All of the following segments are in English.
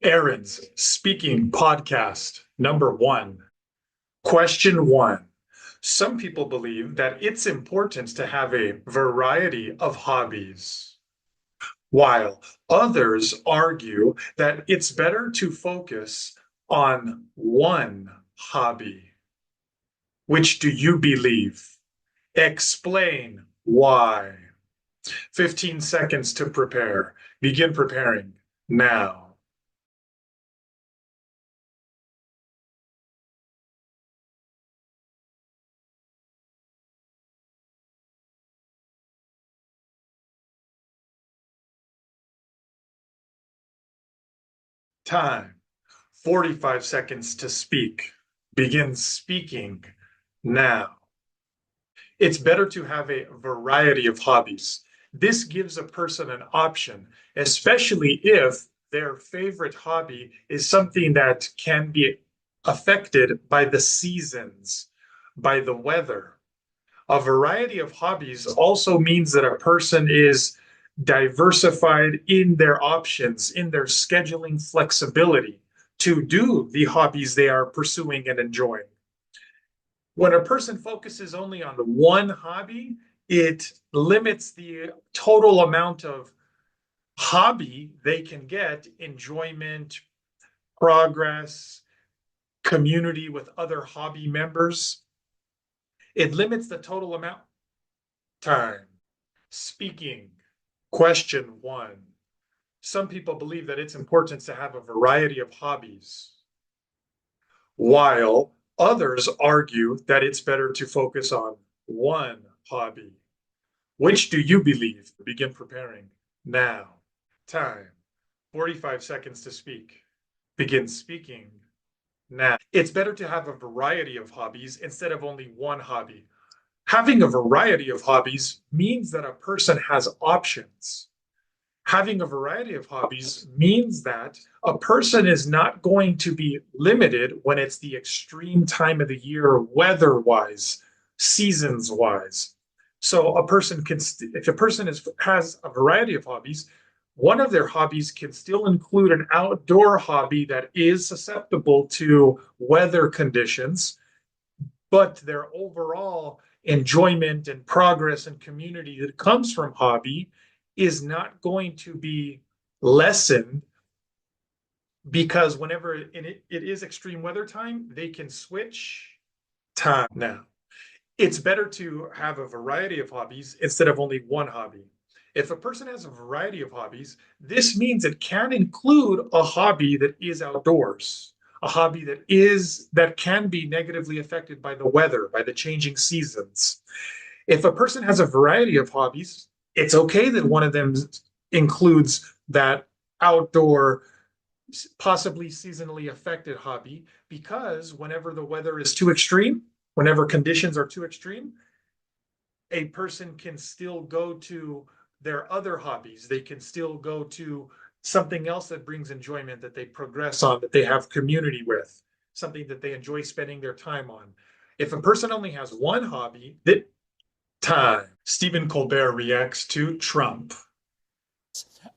Aaron's speaking podcast number one. Question one. Some people believe that it's important to have a variety of hobbies, while others argue that it's better to focus on one hobby. Which do you believe? Explain why. 15 seconds to prepare. Begin preparing now. Time. 45 seconds to speak. Begin speaking now. It's better to have a variety of hobbies. This gives a person an option, especially if their favorite hobby is something that can be affected by the seasons, by the weather. A variety of hobbies also means that a person is diversified in their options, in their scheduling flexibility to do the hobbies they are pursuing and enjoying. When a person focuses only on one hobby, it limits the total amount of hobby they can get, enjoyment, progress, community with other hobby members. It limits the total amount. Time. Speaking. Question one. Some people believe that it's important to have a variety of hobbies, while others argue that it's better to focus on one hobby. Which do you believe? Begin preparing now. Time. 45 seconds to speak. Begin speaking now. It's better to have a variety of hobbies instead of only one hobby. Having a variety of hobbies means that a person has options. Having a variety of hobbies means that a person is not going to be limited when it's the extreme time of the year, weather wise, seasons wise. So a person can, if a person has a variety of hobbies, one of their hobbies can still include an outdoor hobby that is susceptible to weather conditions, but their overall enjoyment and progress and community that comes from hobby is not going to be lessened because whenever it is extreme weather time, they can switch time now. It's better to have a variety of hobbies instead of only one hobby. If a person has a variety of hobbies, this means it can include a hobby that is outdoors, a hobby that can be negatively affected by the weather, by the changing seasons. If a person has a variety of hobbies, it's okay that one of them includes that outdoor, possibly seasonally affected hobby, because whenever the weather is too extreme, whenever conditions are too extreme, a person can still go to their other hobbies. They can still go to something else that brings enjoyment, that they progress on, that they have community with, something that they enjoy spending their time on. If a person only has one hobby, that time. Stephen Colbert reacts to Trump.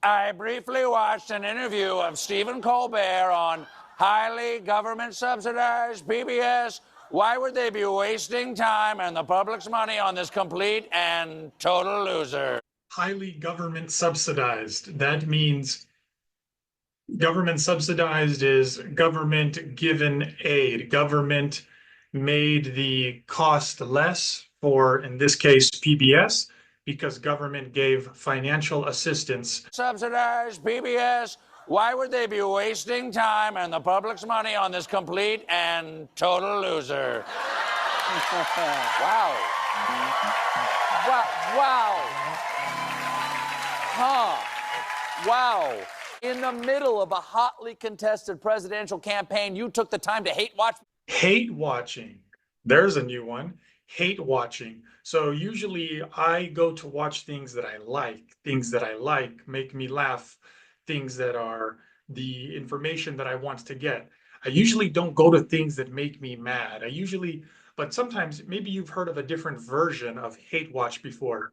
I briefly watched an interview of Stephen Colbert on highly government subsidized PBS. Why would they be wasting time and the public's money on this complete and total loser? Highly government subsidized. That means government subsidized is government given aid. Government made the cost less for, in this case, PBS, because government gave financial assistance. Subsidized PBS. Why would they be wasting time and the public's money on this complete and total loser? Wow. Wow. Huh. Wow. In the middle of a hotly contested presidential campaign, you took the time to hate watch. Hate watching. There's a new one. Hate watching. So usually I go to watch things that I like. Things that I like make me laugh. Things that are the information that I want to get. I usually don't go to things that make me mad. But sometimes maybe you've heard of a different version of hate watch before.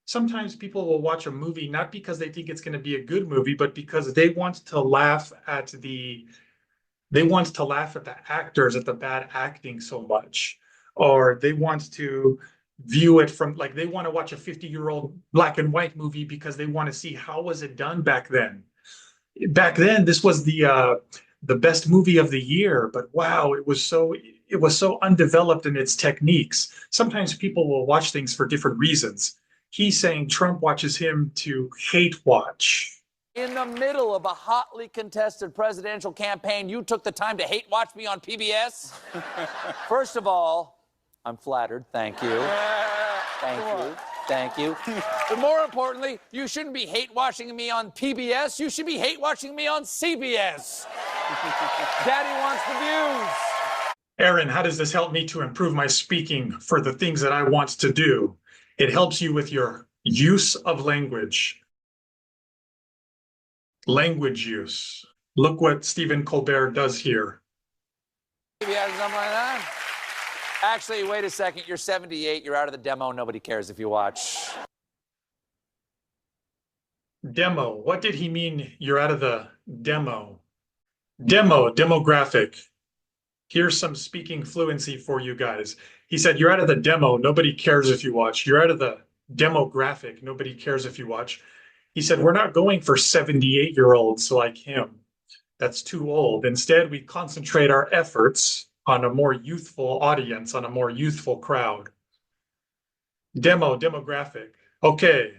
Sometimes people will watch a movie not because they think it's going to be a good movie, but because they want to laugh at the actors, at the bad acting so much, or they want to view it from, like, they want to watch a 50-year-old black and white movie because they want to see how was it done back then. Back then, this was the best movie of the year, but wow, it was so undeveloped in its techniques. Sometimes people will watch things for different reasons. He's saying Trump watches him to hate watch. In the middle of a hotly contested presidential campaign, you took the time to hate watch me on PBS? First of all, I'm flattered. Thank you. Thank you. Thank you. But more importantly, you shouldn't be hate watching me on PBS. You should be hate watching me on CBS. Daddy wants the views. Aaron, how does this help me to improve my speaking for the things that I want to do? It helps you with your use of language. Language use. Look what Stephen Colbert does here. Maybe something like that. Actually, wait a second. You're 78. You're out of the demo. Nobody cares if you watch. Demo. What did he mean? You're out of the demo. Demo, demographic. Here's some speaking fluency for you guys. He said, you're out of the demo. Nobody cares if you watch. You're out of the demographic. Nobody cares if you watch. He said, we're not going for 78-year-olds like him. That's too old. Instead, we concentrate our efforts on a more youthful audience, on a more youthful crowd. Demo, demographic. Okay.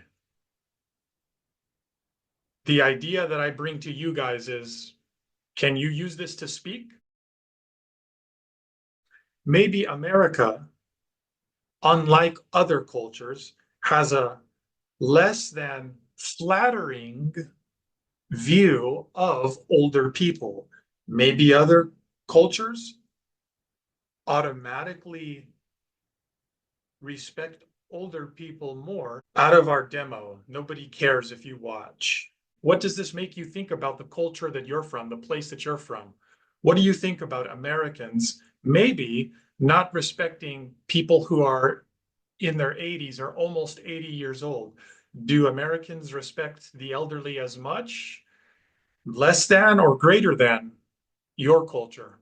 The idea that I bring to you guys is, can you use this to speak? Maybe America, unlike other cultures, has a less than flattering view of older people. Maybe other cultures automatically respect older people more. Out of our demo, nobody cares if you watch. What does this make you think about the culture that you're from, the place that you're from? What do you think about Americans maybe not respecting people who are in their 80s or almost 80 years old? Do Americans respect the elderly as much, less than, or greater than your culture?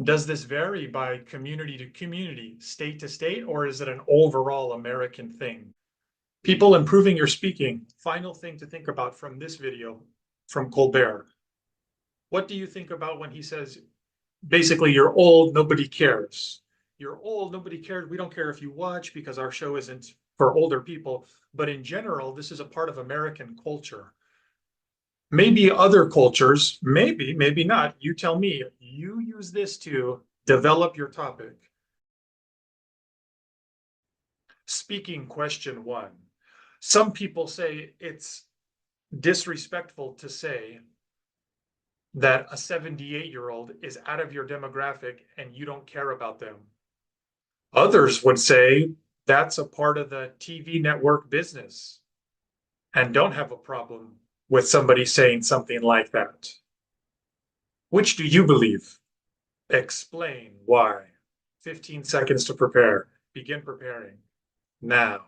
Does this vary by community to community, state to state, or is it an overall American thing? People improving your speaking. Final thing to think about from this video from Colbert. What do you think about when he says, basically, you're old, nobody cares. You're old, nobody cares. We don't care if you watch because our show isn't for older people. But in general, this is a part of American culture. Maybe other cultures, maybe not. You tell me. You use this to develop your topic. Speaking question 1. Some people say it's disrespectful to say that a 78-year-old is out of your demographic and you don't care about them. Others would say that's a part of the TV network business and don't have a problem with somebody saying something like that. Which do you believe? Explain why. 15 seconds to prepare. Begin preparing now.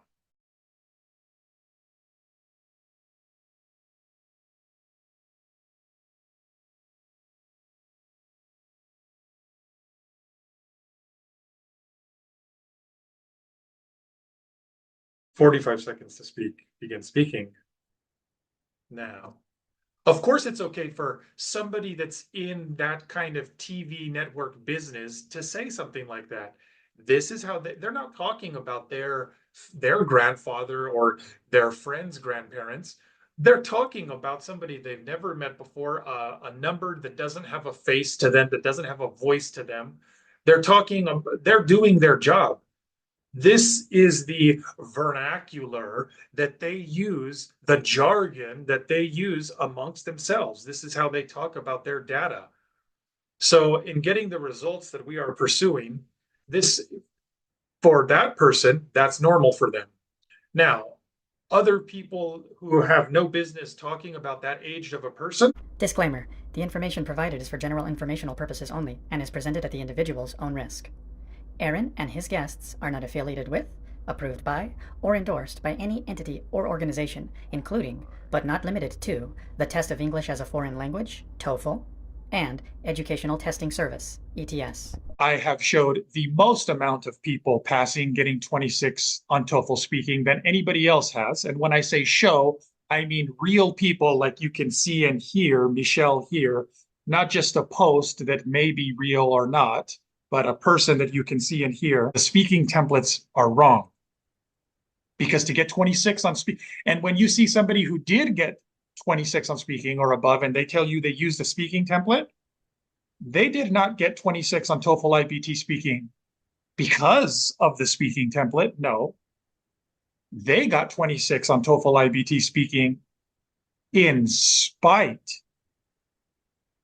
"45 seconds to speak. Begin speaking now." Of course, it's okay for somebody that's in that kind of TV network business to say something like that. This is how they're not talking about their grandfather or their friend's grandparents. They're talking about somebody they've never met before, a number that doesn't have a face to them, that doesn't have a voice to them. They're doing their job. This is the vernacular that they use, the jargon that they use amongst themselves. This is how they talk about their data. So in getting the results that we are pursuing, this, for that person, that's normal for them. Now, other people who have no business talking about that age of a person. Disclaimer: the information provided is for general informational purposes only and is presented at the individual's own risk. Aaron and his guests are not affiliated with, approved by, or endorsed by any entity or organization, including, but not limited to, the Test of English as a Foreign Language, TOEFL, and Educational Testing Service, ETS. I have showed the most amount of people passing, getting 26 on TOEFL speaking than anybody else has. And when I say show, I mean real people like you can see and hear Michelle here, not just a post that may be real or not, but a person that you can see and hear. The speaking templates are wrong. Because to get 26 on speak, and when you see somebody who did get 26 on speaking or above, and they tell you they use the speaking template, they did not get 26 on TOEFL IBT speaking because of the speaking template. No, they got 26 on TOEFL IBT speaking in spite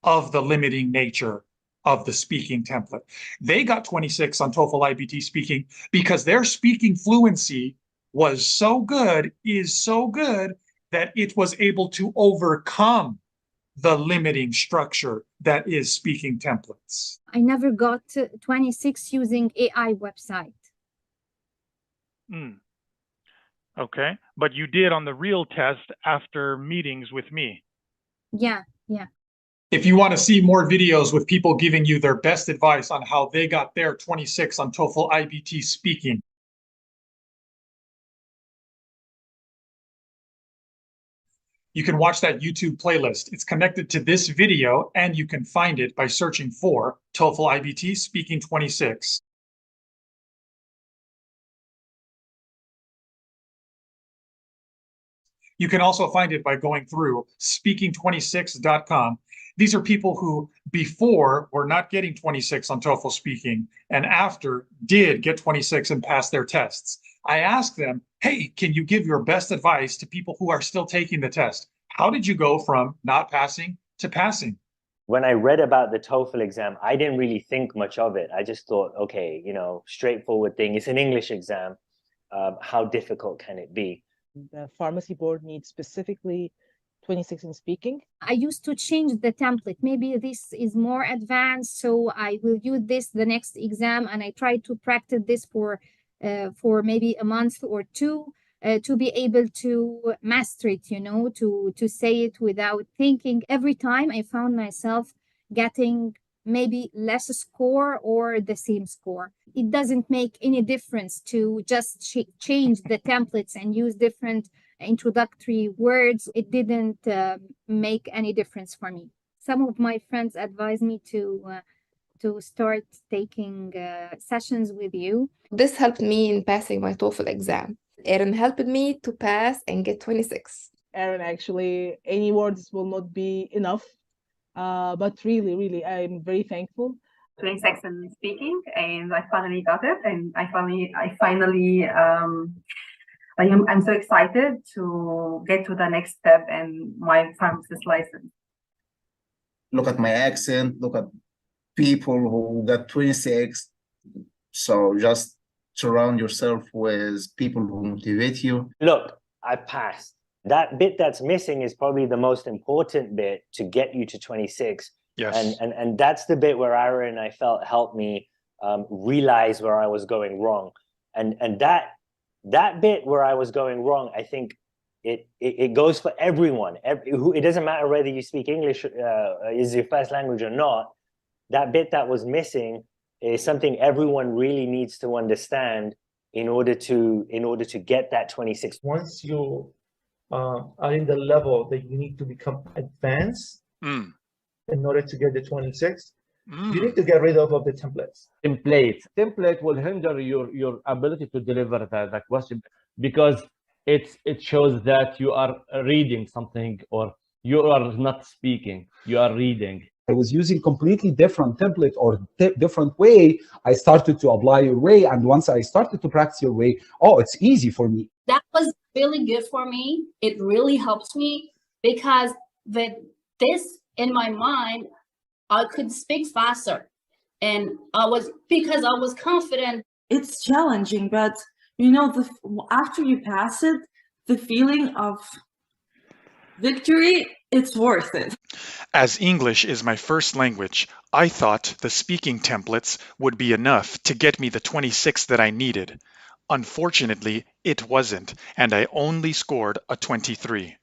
of the limiting nature of the speaking template. They got 26 on TOEFL IBT speaking because their speaking fluency was so good, is so good, that it was able to overcome the limiting structure that is speaking templates. I never got 26 using AI website. Okay, but you did on the real test after meetings with me. Yeah. If you want to see more videos with people giving you their best advice on how they got their 26 on TOEFL IBT speaking, you can watch that YouTube playlist. It's connected to this video, and you can find it by searching for TOEFL IBT Speaking 26. You can also find it by going through speaking26.com. These are people who before were not getting 26 on TOEFL speaking and after did get 26 and pass their tests. I asked them, hey, can you give your best advice to people who are still taking the test? How did you go from not passing to passing? When I read about the TOEFL exam, I didn't really think much of it. I just thought, okay, straightforward thing. It's an English exam. How difficult can it be? The pharmacy board needs specifically 26 in speaking. I used to change the template. Maybe this is more advanced, so I will use this the next exam, and I try to practice this for maybe a month or two to be able to master it, to say it without thinking. Every time I found myself getting maybe less score or the same score. It doesn't make any difference to just change the templates and use different introductory words. It didn't make any difference for me. Some of my friends advised me to start taking sessions with you. This helped me in passing my TOEFL exam. Erin helped me to pass and get 26. Erin, actually, any words will not be enough. But really, I'm very thankful. 26 in speaking, and I finally got it, and I'm so excited to get to the next step and my pharmacist license. Look at my accent, look at people who got 26. So just surround yourself with people who motivate you. Look, I passed. That bit that's missing is probably the most important bit to get you to 26. Yes. And that's the bit where Aaron, I felt, helped me realize where I was going wrong. And that bit where I was going wrong, I think it goes for everyone. It doesn't matter whether you speak English is your first language or not. That bit that was missing is something everyone really needs to understand in order to get that 26. Once you are in the level that you need to become advanced in order to get the 26, you need to get rid of the templates. Template will hinder your ability to deliver the question, because it shows that you are reading something or you are not speaking, you are reading. I was using completely different template or different way. I started to apply your way, and once I started to practice your way, it's easy for me. That was really good for me. It really helps me because with this in my mind, I could speak faster, and because I was confident. It's challenging, but after you pass it, the feeling of victory, it's worth it. As English is my first language, I thought the speaking templates would be enough to get me the 26 that I needed. Unfortunately, it wasn't, and I only scored a 23.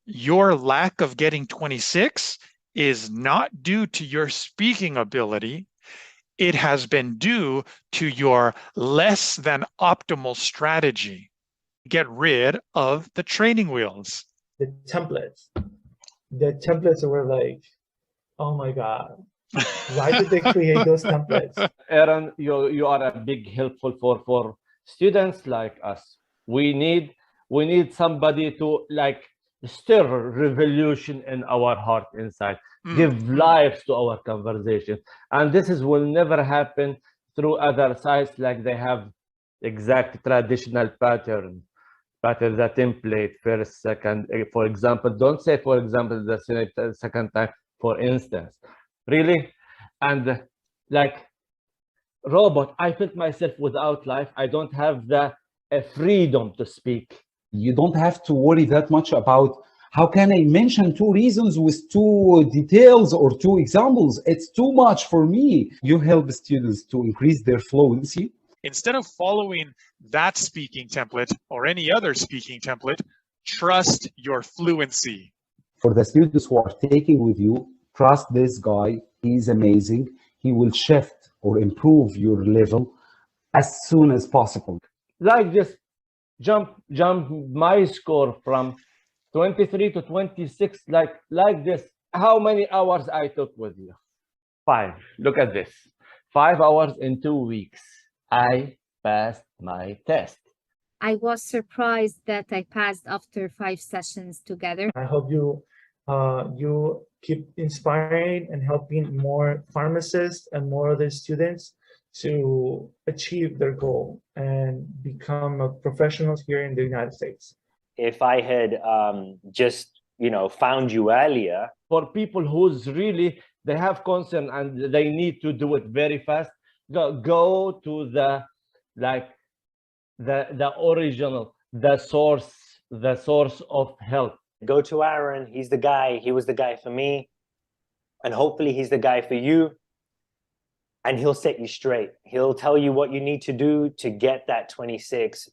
Your lack of getting 26 is not due to your speaking ability. It has been due to your less than optimal strategy. Get rid of the training wheels. The templates were like, oh my God, why did they create those templates? Aaron, you are a big helpful for students like us. We need somebody to like stir revolution in our heart inside, give life to our conversation. And this will never happen through other sites like they have exact traditional pattern, the template, first, second. For example, don't say, for example, the second time, for instance. Really? And like robot, I felt myself without life. I don't have the freedom to speak. You don't have to worry that much about how can I mention 2 reasons with 2 details or 2 examples. It's too much for me. You help students to increase their fluency. Instead of following that speaking template or any other speaking template, trust your fluency. For the students who are taking with you, trust this guy. He's amazing. He will shift or improve your level as soon as possible. Like this, jump my score from 23 to 26, like this. How many hours I took with you? 5. Look at this. 5 hours in 2 weeks. I passed my test. I was surprised that I passed after 5 sessions together. I hope you keep inspiring and helping more pharmacists and more other students to achieve their goal and become a professional here in the United States. If I had just, found you earlier. For people who's really, they have concern and they need to do it very fast, go to the original, the source of help. Go to Aaron. He's the guy. He was the guy for me. And hopefully he's the guy for you. And he'll set you straight. He'll tell you what you need to do to get that 26